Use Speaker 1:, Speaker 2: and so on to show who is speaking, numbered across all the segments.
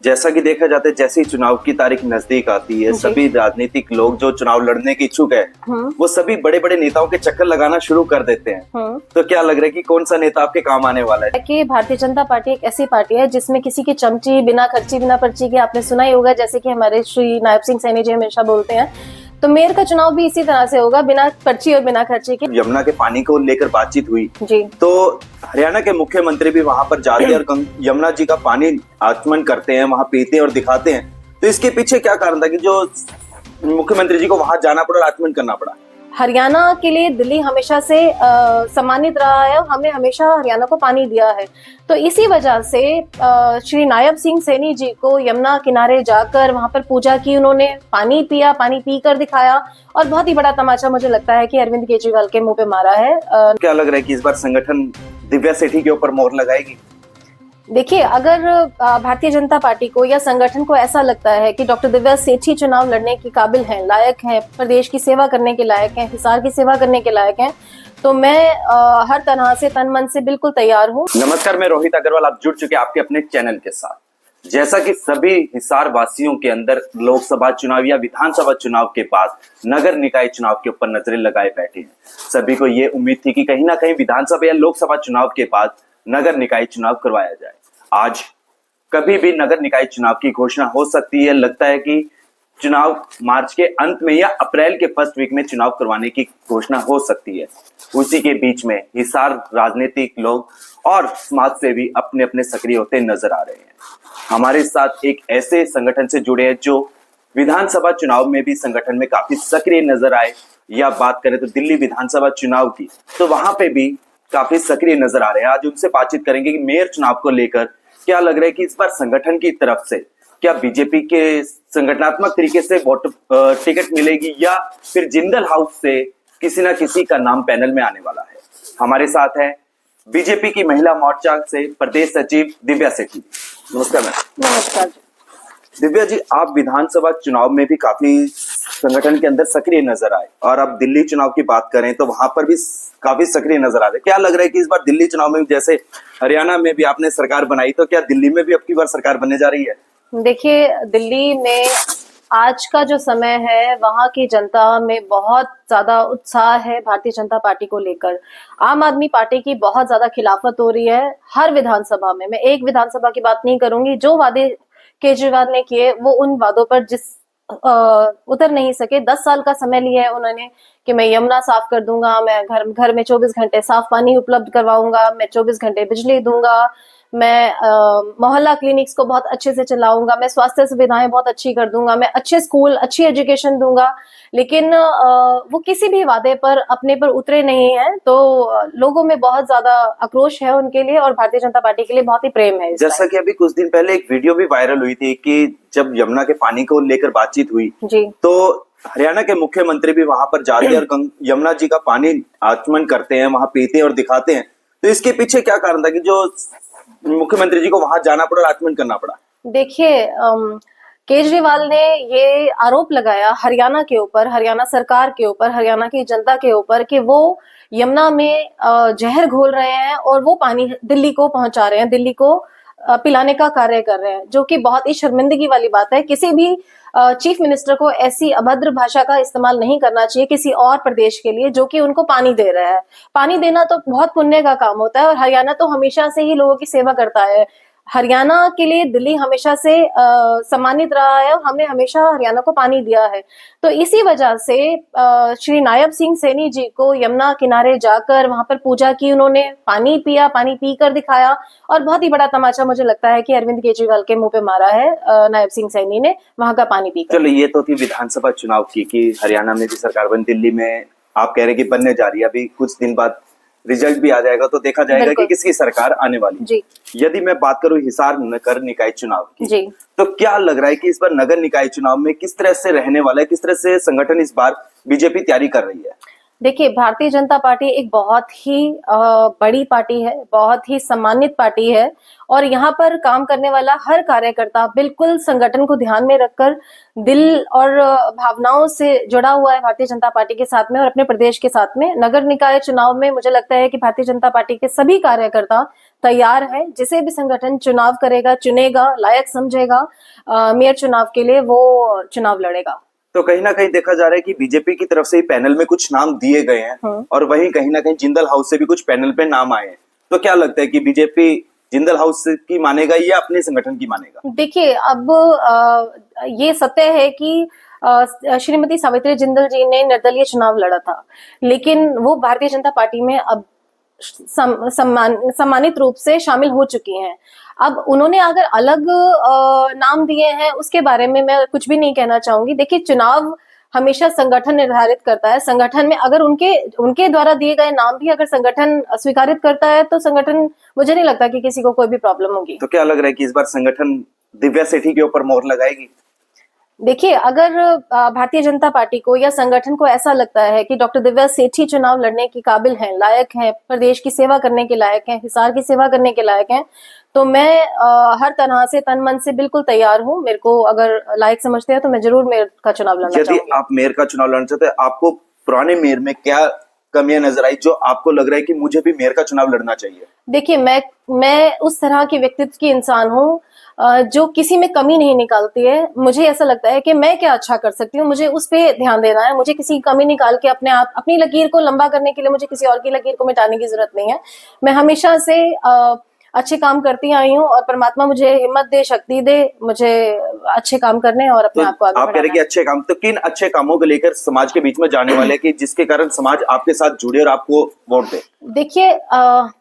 Speaker 1: जैसा कि देखा जाता है, जैसे ही चुनाव की तारीख नजदीक आती है, सभी राजनीतिक लोग जो चुनाव लड़ने के इच्छुक है, वो सभी बड़े बड़े नेताओं के चक्कर लगाना शुरू कर देते हैं। तो क्या लग रहा है कि कौन सा नेता आपके काम आने वाला है?
Speaker 2: कि भारतीय जनता पार्टी एक ऐसी पार्टी है जिसमें किसी की चमची बिना खर्ची बिना पर्ची के, आपने सुना ही होगा, जैसे कि हमारे श्री नायब सिंह सैनी जी हमेशा बोलते हैं। तो मेयर का चुनाव भी इसी तरह से होगा, बिना पर्ची और बिना खर्चे के।
Speaker 1: यमुना के पानी को लेकर बातचीत हुई
Speaker 2: जी, तो
Speaker 1: हरियाणा के मुख्यमंत्री भी वहां पर जाते हैं और यमुना जी का पानी आचमन करते हैं, वहां पीते हैं और दिखाते हैं। तो इसके पीछे क्या कारण था कि जो मुख्यमंत्री जी को वहां जाना पड़ा और आचमन करना पड़ा?
Speaker 2: हरियाणा के लिए दिल्ली हमेशा से सम्मानित रहा है और हमने हमेशा हरियाणा को पानी दिया है। तो इसी वजह से श्री नायब सिंह सैनी जी को यमुना किनारे जाकर वहां पर पूजा की, उन्होंने पानी पिया, पानी पी कर दिखाया और बहुत ही बड़ा तमाचा मुझे लगता है कि अरविंद केजरीवाल के मुंह पे मारा है।
Speaker 1: क्या लग रहा है कि इस बार संगठन दिव्या सेठी के ऊपर मोहर लगाएगी?
Speaker 2: देखिए, अगर भारतीय जनता पार्टी को या संगठन को ऐसा लगता है कि डॉक्टर दिव्या सेठी चुनाव लड़ने के काबिल हैं, लायक हैं, प्रदेश की सेवा करने के लायक हैं, हिसार की सेवा करने के लायक हैं, तो मैं हर तरह से तन मन से बिल्कुल तैयार हूँ।
Speaker 1: नमस्कार, मैं रोहित अग्रवाल, आप जुड़ चुके आपके अपने चैनल के साथ। जैसा कि सभी हिसार वासियों के अंदर लोकसभा चुनाव या विधानसभा चुनाव के बाद नगर निकाय चुनाव के ऊपर नजरें लगाए बैठे हैं, सभी को ये उम्मीद थी कि कहीं ना कहीं विधानसभा या लोकसभा चुनाव के बाद नगर निकाय चुनाव करवाया जाए। आज कभी भी नगर निकाय चुनाव की घोषणा हो सकती है। लगता है कि चुनाव मार्च के अंत में या अप्रैल के फर्स्ट वीक में चुनाव करवाने की घोषणा हो सकती है। उसी के बीच में हिसार राजनीतिक लोग और समाज सेवी अपने अपने सक्रिय होते नजर आ रहे हैं। हमारे साथ एक ऐसे संगठन से जुड़े हैं जो विधानसभा चुनाव में भी संगठन में काफी सक्रिय नजर आए, या बात करें तो दिल्ली विधानसभा चुनाव की, तो वहां पे भी काफी सक्रिय नजर आ रहे हैं। आज उनसे बातचीत करेंगे कि मेयर चुनाव को लेकर क्या लग रहा है कि इस बार संगठन की तरफ से क्या बीजेपी के संगठनात्मक तरीके से वोट टिकट मिलेगी या फिर जिंदल हाउस से किसी ना किसी का नाम पैनल में आने वाला है। हमारे साथ है बीजेपी की महिला मोर्चा से प्रदेश सचिव दिव्या सेठी। नमस्कार मैम।
Speaker 2: नमस्कार
Speaker 1: दिव्या जी, आप विधानसभा चुनाव में भी काफी संगठन के अंदर सक्रिय नजर आए और अब दिल्ली चुनाव की बात करें तो वहां पर भी काफी सक्रिय नजर आ रहे। क्या लग रहा है कि इस बार दिल्ली चुनाव में जैसे हरियाणा में भी आपने सरकार बनाई, तो क्या दिल्ली में भी अब की बार सरकार बनने जा रही है?
Speaker 2: देखिए, दिल्ली में आज का जो समय है, वहां की जनता में बहुत ज्यादा उत्साह है भारतीय जनता पार्टी को लेकर। आम आदमी पार्टी की बहुत ज्यादा खिलाफत हो रही है हर विधानसभा में। मैं एक विधानसभा की बात नहीं करूंगी, जो वादे केजरीवाल ने किए वो उन वादों पर उतर नहीं सके। 10 साल का समय लिया है उन्होंने कि मैं यमुना साफ कर दूंगा, मैं घर में 24 घंटे साफ पानी उपलब्ध करवाऊंगा, मैं 24 घंटे बिजली दूंगा, मैं मोहल्ला क्लिनिक्स को बहुत अच्छे से चलाऊंगा, मैं स्वास्थ्य सुविधाएं बहुत अच्छी कर दूंगा, मैं अच्छे स्कूल, अच्छी एजुकेशन दूंगा। लेकिन वो किसी भी वादे पर अपने पर उतरे नहीं हैं, तो लोगों में बहुत ज्यादा आक्रोश है उनके लिए और भारतीय जनता पार्टी के लिए बहुत ही प्रेम है।
Speaker 1: जैसा कि अभी कुछ दिन पहले एक वीडियो भी वायरल हुई थी कि जब यमुना के पानी को लेकर बातचीत हुई जी, तो हरियाणा के मुख्यमंत्री भी वहां पर जाते हैं और यमुना जी का पानी आचमन करते हैं, वहां पीते हैं और दिखाते हैं। तो इसके पीछे क्या कारण था कि जो मुख्यमंत्री जी को वहां जाना पड़ा और आचमन करना पड़ा? देखिए,
Speaker 2: केजरीवाल ने ये आरोप लगाया हरियाणा के ऊपर, हरियाणा सरकार के ऊपर, हरियाणा की जनता के ऊपर कि वो यमुना में जहर घोल रहे हैं और वो पानी दिल्ली को पहुंचा रहे हैं, दिल्ली को पिलाने का कार्य कर रहे हैं, जो कि बहुत ही शर्मिंदगी वाली बात है। किसी भी चीफ मिनिस्टर को ऐसी अभद्र भाषा का इस्तेमाल नहीं करना चाहिए किसी और प्रदेश के लिए जो कि उनको पानी दे रहा है। पानी देना तो बहुत पुण्य का काम होता है और हरियाणा तो हमेशा से ही लोगों की सेवा करता है। हरियाणा के लिए दिल्ली हमेशा से सम्मानित रहा है और हमने हमेशा हरियाणा को पानी दिया है। तो इसी वजह से श्री नायब सिंह सैनी जी को यमुना किनारे जाकर वहां पर पूजा की, उन्होंने पानी पिया, पानी पी कर दिखाया और बहुत ही बड़ा तमाचा मुझे लगता है कि अरविंद केजरीवाल के मुंह पे मारा है नायब सिंह सैनी ने वहां का पानी पीकर।
Speaker 1: चलो, ये तो थी विधानसभा चुनाव की कि हरियाणा में भी सरकार बन, दिल्ली में आप कह रहे कि बनने जा रही है। अभी कुछ दिन बाद रिजल्ट भी आ जाएगा तो देखा जाएगा कि किसकी सरकार आने वाली जी। यदि मैं बात करूं हिसार नगर निकाय चुनाव की जी, तो क्या लग रहा है कि इस बार नगर निकाय चुनाव में किस तरह से रहने वाला है, किस तरह से संगठन इस बार बीजेपी तैयारी कर रही है?
Speaker 2: देखिए, भारतीय जनता पार्टी एक बहुत ही बड़ी पार्टी है, बहुत ही सम्मानित पार्टी है और यहाँ पर काम करने वाला हर कार्यकर्ता बिल्कुल संगठन को ध्यान में रखकर दिल और भावनाओं से जुड़ा हुआ है भारतीय जनता पार्टी के साथ में और अपने प्रदेश के साथ में। नगर निकाय चुनाव में मुझे लगता है कि भारतीय जनता पार्टी के सभी कार्यकर्ता तैयार है। जिसे भी संगठन चुनाव करेगा, चुनेगा, लायक समझेगा मेयर चुनाव के लिए, वो चुनाव लड़ेगा।
Speaker 1: तो कहीं ना कहीं देखा जा रहा है कि बीजेपी की तरफ से ही पैनल में कुछ नाम दिए गए हैं और वहीं कहीं ना कहीं जिंदल हाउस से भी कुछ पैनल पे नाम आए हैं। तो क्या लगता है कि बीजेपी जिंदल हाउस की मानेगा या अपने संगठन की मानेगा?
Speaker 2: देखिए, अब ये सत्य है कि श्रीमती सावित्री जिंदल जी ने निर्दलीय चुनाव लड़ा था, लेकिन वो भारतीय जनता पार्टी में अब सम्मानित रूप से शामिल हो चुकी हैं। अब उन्होंने अगर अलग नाम दिए हैं, उसके बारे में मैं कुछ भी नहीं कहना चाहूंगी। देखिए, चुनाव हमेशा संगठन निर्धारित करता है। संगठन में अगर उनके द्वारा दिए गए नाम भी अगर संगठन स्वीकारित करता है, तो संगठन, मुझे नहीं लगता कि किसी को कोई भी प्रॉब्लम होगी।
Speaker 1: तो क्या लग रहा है कि इस बार संगठन दिव्या सेठी के ऊपर मोहर लगाएगी?
Speaker 2: देखिए, अगर भारतीय जनता पार्टी को या संगठन को ऐसा लगता है कि डॉक्टर दिव्या सेठी चुनाव लड़ने की काबिल हैं, लायक हैं, प्रदेश की सेवा करने के लायक हैं, हिसार की सेवा करने के लायक हैं, तो मैं हर तरह से तन मन से बिल्कुल तैयार हूं। मेरे को अगर लायक समझते हैं तो मैं जरूर मेयर का चुनाव लड़ना चाहूंगी।
Speaker 1: यदि आप मेयर का चुनाव लड़ना चाहते हैं, आपको पुराने मेयर में क्या कमियां नजर आई जो आपको लग रहा है कि मुझे भी मेयर का चुनाव लड़ना चाहिए?
Speaker 2: देखिए, मैं उस तरह की व्यक्तित्व की इंसान हूँ जो किसी में कमी नहीं निकालती है। मुझे ऐसा लगता है कि मैं क्या अच्छा कर सकती हूँ, मुझे उस पे ध्यान देना है। मुझे किसी की कमी निकाल के अपनी लकीर को लंबा करने के लिए मुझे किसी और की लकीर को मिटाने की जरूरत नहीं है। मैं हमेशा से अच्छे काम करती आई हूँ और परमात्मा मुझे हिम्मत दे, शक्ति दे, मुझे अच्छे काम करने और अपने आप को आगे
Speaker 1: आप कह रहे कि अच्छे काम, तो किन अच्छे कामों को लेकर समाज के बीच में जाने वाले कि जिसके कारण समाज आपके साथ जुड़े और आपको वोट दे?
Speaker 2: देखिए,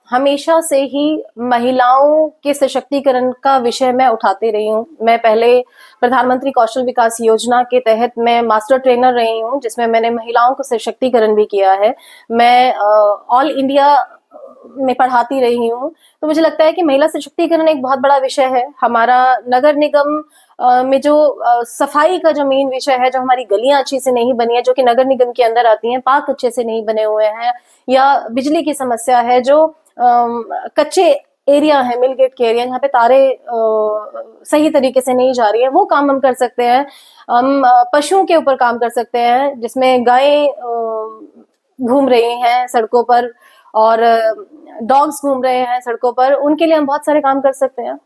Speaker 2: हमेशा से ही महिलाओं के सशक्तिकरण का विषय मैं उठाते रही हूँ। मैं पहले प्रधानमंत्री कौशल विकास योजना के तहत मैं मास्टर ट्रेनर रही हूँ, जिसमें मैंने महिलाओं को सशक्तिकरण भी किया है। मैं ऑल इंडिया में पढ़ाती रही हूँ। तो मुझे लगता है कि महिला सशक्तिकरण एक बहुत बड़ा विषय है। हमारा नगर निगम में जो सफाई का जो मेन विषय है, जो हमारी गलियां अच्छी से नहीं बनी है, जो कि नगर निगम के अंदर आती हैं, पार्क अच्छे से नहीं बने हुए हैं, या बिजली की समस्या है, जो कच्चे एरिया है, मिल गेट के एरिया, जहाँ पे तारे सही तरीके से नहीं जा रही है, वो काम हम कर सकते हैं। हम पशुओं के ऊपर काम कर सकते हैं, जिसमें गायें घूम रही हैं सड़कों पर और डॉग्स घूम रहे हैं सड़कों पर, उनके लिए हम बहुत सारे काम कर सकते हैं।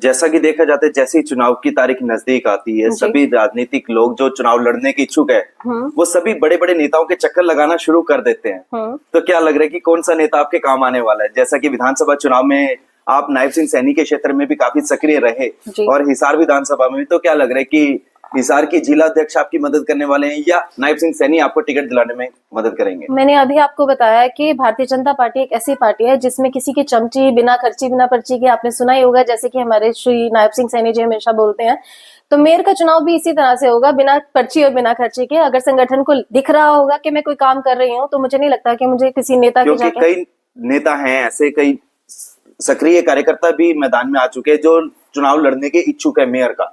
Speaker 1: जैसा कि देखा जाता है, जैसे ही चुनाव की तारीख नजदीक आती है, सभी राजनीतिक लोग जो चुनाव लड़ने के इच्छुक है, वो सभी बड़े बड़े नेताओं के चक्कर लगाना शुरू कर देते हैं। तो क्या लग रहा है कि कौन सा नेता आपके काम आने वाला है? जैसा कि विधानसभा चुनाव में आप नायब सिंह सैनी के क्षेत्र में भी काफी सक्रिय रहे और हिसार विधानसभा में भी, तो क्या लग रहा है कि हिसार की जिला अध्यक्ष आपकी मदद करने वाले हैं या नायब सिंह सैनी आपको टिकट दिलाने में मदद करेंगे?
Speaker 2: मैंने अभी आपको बताया कि भारतीय जनता पार्टी एक ऐसी पार्टी है जिसमें किसी की चमची बिना खर्ची बिना पर्ची के, आपने सुना ही होगा, जैसे कि हमारे श्री नायब सिंह सैनी जी हमेशा बोलते हैं। तो मेयर का चुनाव भी इसी तरह से होगा, बिना पर्ची और बिना खर्ची के। अगर संगठन को दिख रहा होगा कि मैं कोई काम कर रही हूँ, तो मुझे नहीं लगता कि मुझे किसी नेता की
Speaker 1: क्योंकि कई नेता हैं ऐसे, कई सक्रिय कार्यकर्ता भी मैदान में आ चुके हैं जो चुनाव लड़ने के इच्छुक है मेयर का।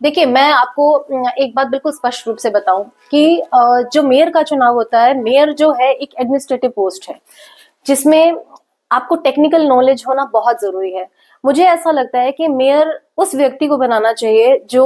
Speaker 2: देखिए, मैं आपको एक बात बिल्कुल स्पष्ट रूप से बताऊं कि जो मेयर का चुनाव होता है, मेयर जो है एक एडमिनिस्ट्रेटिव पोस्ट है, जिसमें आपको टेक्निकल नॉलेज होना बहुत जरूरी है। मुझे ऐसा लगता है कि मेयर उस व्यक्ति को बनाना चाहिए जो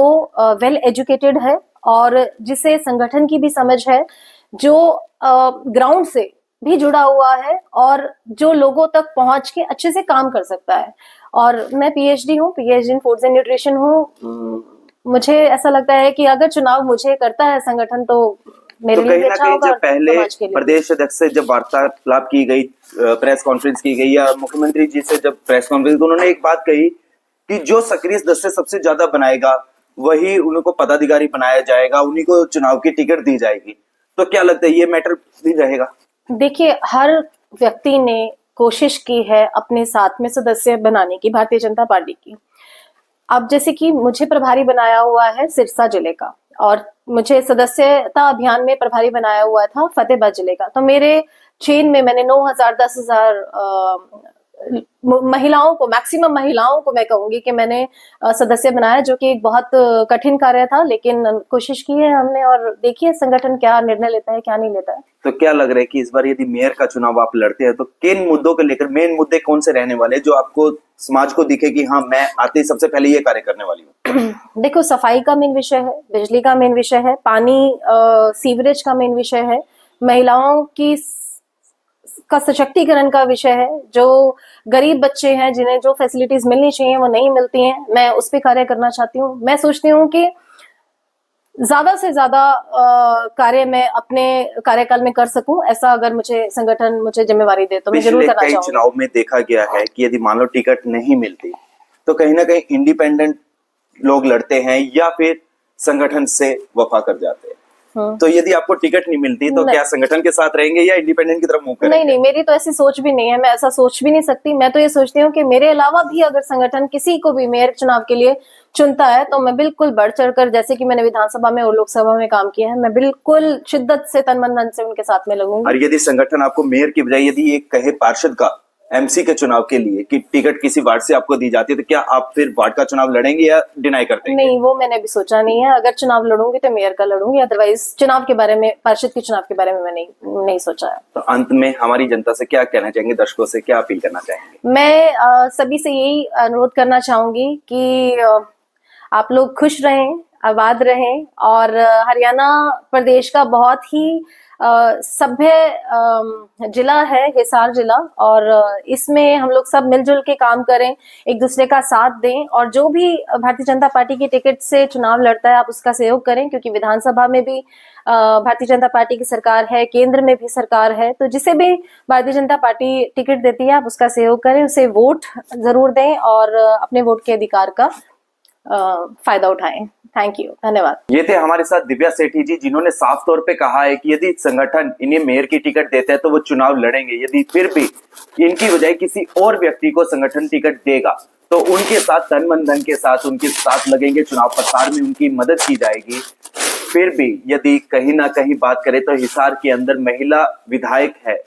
Speaker 2: वेल एजुकेटेड है और जिसे संगठन की भी समझ है, जो ग्राउंड से भी जुड़ा हुआ है और जो लोगों तक पहुंच के अच्छे से काम कर सकता है। और मैं पीएचडी हूँ, PhD in foods and nutrition हूँ। मुझे ऐसा लगता है कि अगर चुनाव मुझे करता है संगठन, तो मेरे लिए अच्छा होगा।
Speaker 1: जब पहले प्रदेश अध्यक्ष से जब वार्तालाप की गई, प्रेस कॉन्फ्रेंस की गई, या मुख्यमंत्री जी से जब प्रेस कॉन्फ्रेंस, तो उन्होंने एक बात कही कि जो सक्रिय सदस्य सबसे ज्यादा बनाएगा वही उनको पदाधिकारी बनाया जाएगा, उन्हीं को चुनाव की टिकट दी जाएगी। तो क्या लगता है ये मैटर भी रहेगा?
Speaker 2: देखिए, हर व्यक्ति ने कोशिश की है अपने साथ में सदस्य बनाने की, भारतीय जनता पार्टी की। अब जैसे कि मुझे प्रभारी बनाया हुआ है सिरसा जिले का, और मुझे सदस्यता अभियान में प्रभारी बनाया हुआ था फतेहाबाद जिले का। तो मेरे चेन में मैंने 9,000 10,000 महिलाओं को, मैक्सिमम महिलाओं को मैं कहूंगी कि मैंने सदस्य बनाया, जो कि एक बहुत कठिन कार्य था, लेकिन कोशिश की है हमने। और देखिए संगठन क्या निर्णय लेता है, क्या नहीं लेता है।
Speaker 1: तो क्या लग रहा है कि इस बार यदि मेयर का चुनाव आप लड़ते हैं, तो किन मुद्दों को लेकर, मेन मुद्दे कौन से रहने वाले जो आपको समाज को दिखे कि हाँ, मैं आते ही सबसे पहले ये कार्य करने वाली हूँ?
Speaker 2: देखो, सफाई का मेन विषय है, बिजली का मेन विषय है, पानी सीवरेज का मेन विषय है, महिलाओं की का सशक्तिकरण का विषय है। जो गरीब बच्चे हैं जिन्हें जो फैसिलिटीज मिलनी चाहिए वो नहीं मिलती हैं, मैं उस पर कार्य करना चाहती हूँ। मैं सोचती हूँ कि ज्यादा से ज्यादा कार्य मैं अपने कार्यकाल में कर सकूं, ऐसा अगर मुझे संगठन मुझे जिम्मेवारी दे तो मैं जरूर करना
Speaker 1: कई
Speaker 2: चाहूंगी।
Speaker 1: चुनाव में देखा गया है कि यदि मान लो टिकट नहीं मिलती तो कहीं ना कहीं इंडिपेंडेंट लोग लड़ते हैं या फिर संगठन से वफा कर जाते हैं। तो यदि आपको टिकट नहीं मिलती तो क्या संगठन के साथ रहेंगे या इंडिपेंडेंट की तरफ मुंह करेंगे?
Speaker 2: नहीं, मेरी तो ऐसी सोच भी नहीं है, मैं ऐसा सोच भी नहीं सकती। मैं तो ये सोचती हूँ कि मेरे अलावा भी अगर संगठन किसी को भी मेयर चुनाव के लिए चुनता है तो मैं बिल्कुल बढ़ चढ़कर, जैसे कि मैंने विधानसभा में और लोकसभा में काम किया है, मैं बिल्कुल शिद्दत से तन मन धन से उनके साथ में लगूंगी।
Speaker 1: और यदि संगठन आपको मेयर की बजाय यदि एक कहे पार्षद का एमसी के चुनाव के लिए कि टिकट किसी वार्ड से आपको दी जाती है तो क्या आप फिर वार्ड का चुनाव लड़ेंगे या डिनाई कर देंगे?
Speaker 2: नहीं, वो मैंने अभी सोचा नहीं है। अगर चुनाव लड़ूंगी तो मेयर का लड़ूंगी, अदरवाइज चुनाव के बारे में, पार्षद के चुनाव के बारे में मैंने नहीं सोचा है।
Speaker 1: तो अंत में हमारी जनता से क्या कहना चाहेंगे, दर्शकों से क्या अपील करना चाहेंगे?
Speaker 2: मैं सभी से यही अनुरोध करना चाहूंगी कि आप लोग खुश रहें, आबाद रहें और हरियाणा प्रदेश का बहुत ही सभ्य जिला है हिसार जिला, और इसमें हम लोग सब मिलजुल के काम करें, एक दूसरे का साथ दें, और जो भी भारतीय जनता पार्टी की टिकट से चुनाव लड़ता है आप उसका सहयोग करें, क्योंकि विधानसभा में भी भारतीय जनता पार्टी की सरकार है, केंद्र में भी सरकार है। तो जिसे भी भारतीय जनता पार्टी टिकट देती है आप उसका सहयोग करें, उसे वोट जरूर दें और अपने वोट के अधिकार का फायदा उठाएं। थैंक यू, धन्यवाद।
Speaker 1: ये थे हमारे साथ दिव्या सेठी जी, जिन्होंने साफ तौर पे कहा है कि यदि संगठन इन्हें मेयर की टिकट देता है तो वो चुनाव लड़ेंगे, यदि फिर भी इनकी बजाय किसी और व्यक्ति को संगठन टिकट देगा तो उनके साथ तन मन धन के साथ उनके साथ लगेंगे, चुनाव प्रचार में उनकी मदद की जाएगी। फिर भी यदि कहीं ना कहीं बात करें तो हिसार के अंदर महिला विधायक है,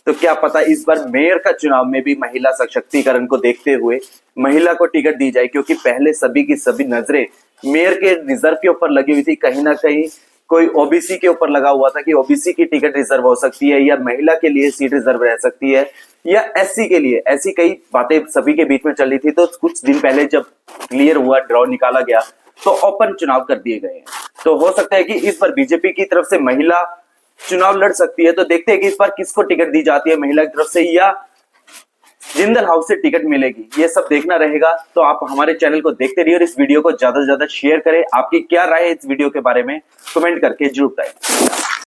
Speaker 1: तो क्या पता इस बार मेयर का चुनाव में भी महिला सशक्तिकरण को देखते हुए महिला को टिकट दी जाए, क्योंकि पहले सभी की सभी नजरें मेयर के रिजर्व के ऊपर लगी हुई थी। कहीं ना कहीं कोई ओबीसी के ऊपर लगा हुआ था कि ओबीसी की टिकट रिजर्व हो सकती है या महिला के लिए सीट रिजर्व रह सकती है या एससी के लिए, ऐसी कई बातें सभी के बीच में चल रही थी। तो कुछ दिन पहले जब क्लियर हुआ, ड्रॉ निकाला गया, तो ओपन चुनाव कर दिए गए हैं। तो हो सकता है कि इस बार बीजेपी की तरफ से महिला चुनाव लड़ सकती है। तो देखते हैं कि इस बार किसको टिकट दी जाती है, महिला की तरफ से या जिंदल हाउस से टिकट मिलेगी, ये सब देखना रहेगा। तो आप हमारे चैनल को देखते रहिए और इस वीडियो को ज्यादा से ज्यादा शेयर करें। आपकी क्या राय है इस वीडियो के बारे में कमेंट करके जरूर बताएं।